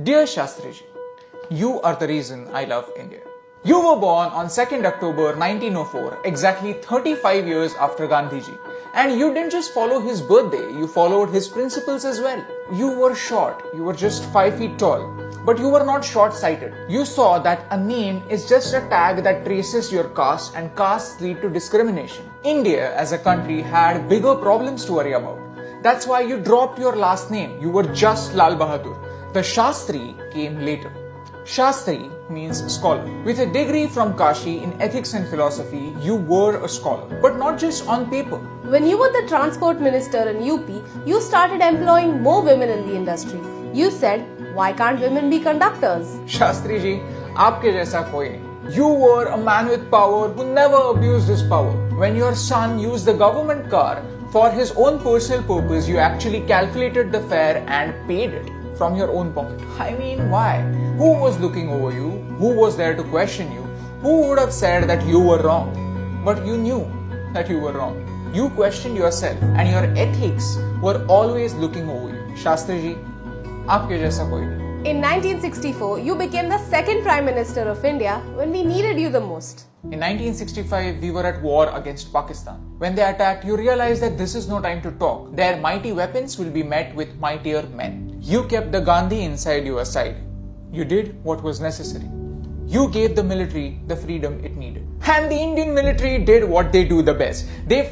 Dear Shastriji, you are the reason I love India. You were born on 2nd October 1904, exactly 35 years after Gandhiji. And you didn't just follow his birthday, you followed his principles as well. You were short, you were just 5 feet tall. But you were not short-sighted. You saw that a name is just a tag that traces your caste, and castes lead to discrimination. India as a country had bigger problems to worry about. That's why you dropped your last name. You were just Lal Bahadur. The Shastri came later. Shastri means scholar. With a degree from Kashi in ethics and philosophy, you were a scholar. But not just on paper. When you were the transport minister in UP, you started employing more women in the industry. You said, why can't women be conductors? Shastri ji, aapke jaisa koi nahi. You were a man with power who never abused his power. When your son used the government car for his own personal purpose, you actually calculated the fare and paid it from your own pocket. I mean, why? Who was looking over you? Who was there to question you? Who would have said that you were wrong? But you knew that you were wrong. You questioned yourself and your ethics were always looking over you. Shastri ji, aapke jaisa koi nahi. In 1964, you became the second Prime Minister of India when we needed you the most. In 1965, we were at war against Pakistan. When they attacked, you realized that this is no time to talk. Their mighty weapons will be met with mightier men. You kept the Gandhi inside you aside. You did what was necessary. You gave the military the freedom it needed. And the Indian military did what they do the best. The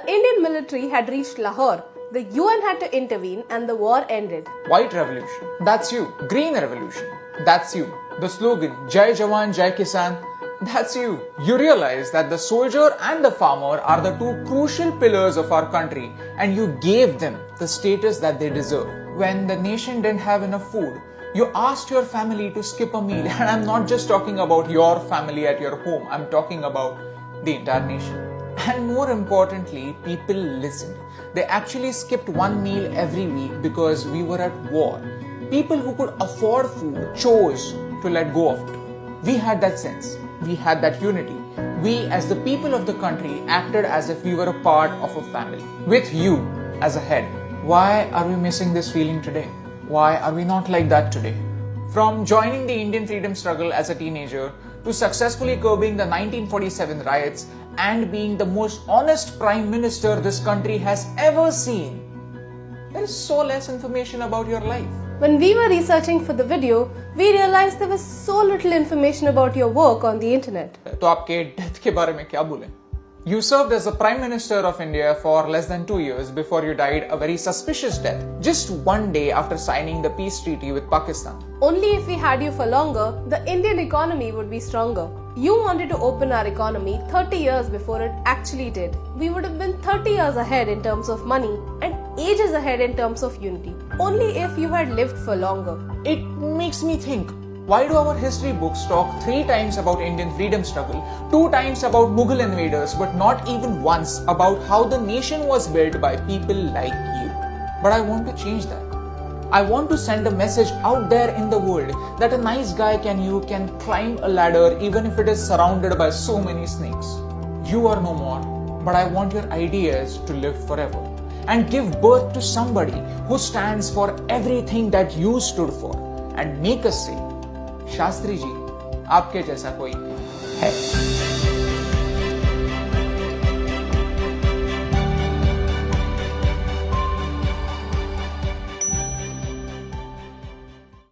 Indian military had reached Lahore. The UN had to intervene and the war ended. White Revolution, that's you. Green Revolution, that's you. The slogan, Jai Jawan, Jai Kisan, that's you. You realize that the soldier and the farmer are the two crucial pillars of our country, and you gave them the status that they deserve. When the nation didn't have enough food, you asked your family to skip a meal. And I'm not just talking about your family at your home, I'm talking about the entire nation. And more importantly, people listened. They actually skipped one meal every week because we were at war. People who could afford food chose to let go of it. We had that sense. We had that unity. We, as the people of the country, acted as if we were a part of a family. With you as a head. Why are we missing this feeling today? Why are we not like that today? From joining the Indian freedom struggle as a teenager to successfully curbing the 1947 riots and being the most honest Prime Minister this country has ever seen, there is so less information about your life. When we were researching for the video, we realized there was so little information about your work on the internet. तो आपके death के बारे में क्या बोलें? You served as the Prime Minister of India for less than 2 years before you died a very suspicious death, just one day after signing the peace treaty with Pakistan. Only if we had you for longer, the Indian economy would be stronger. You wanted to open our economy 30 years before it actually did. We would have been 30 years ahead in terms of money and ages ahead in terms of unity. Only if you had lived for longer. It makes me think, why do our history books talk 3 times about Indian freedom struggle, 2 times about Mughal invaders, but not even once about how the nation was built by people like you? But I want to change that. I want to send a message out there in the world that a nice guy can climb a ladder even if it is surrounded by so many snakes. You are no more, but I want your ideas to live forever and give birth to somebody who stands for everything that you stood for and make us say, Shastri ji, आपके जैसा कोई है।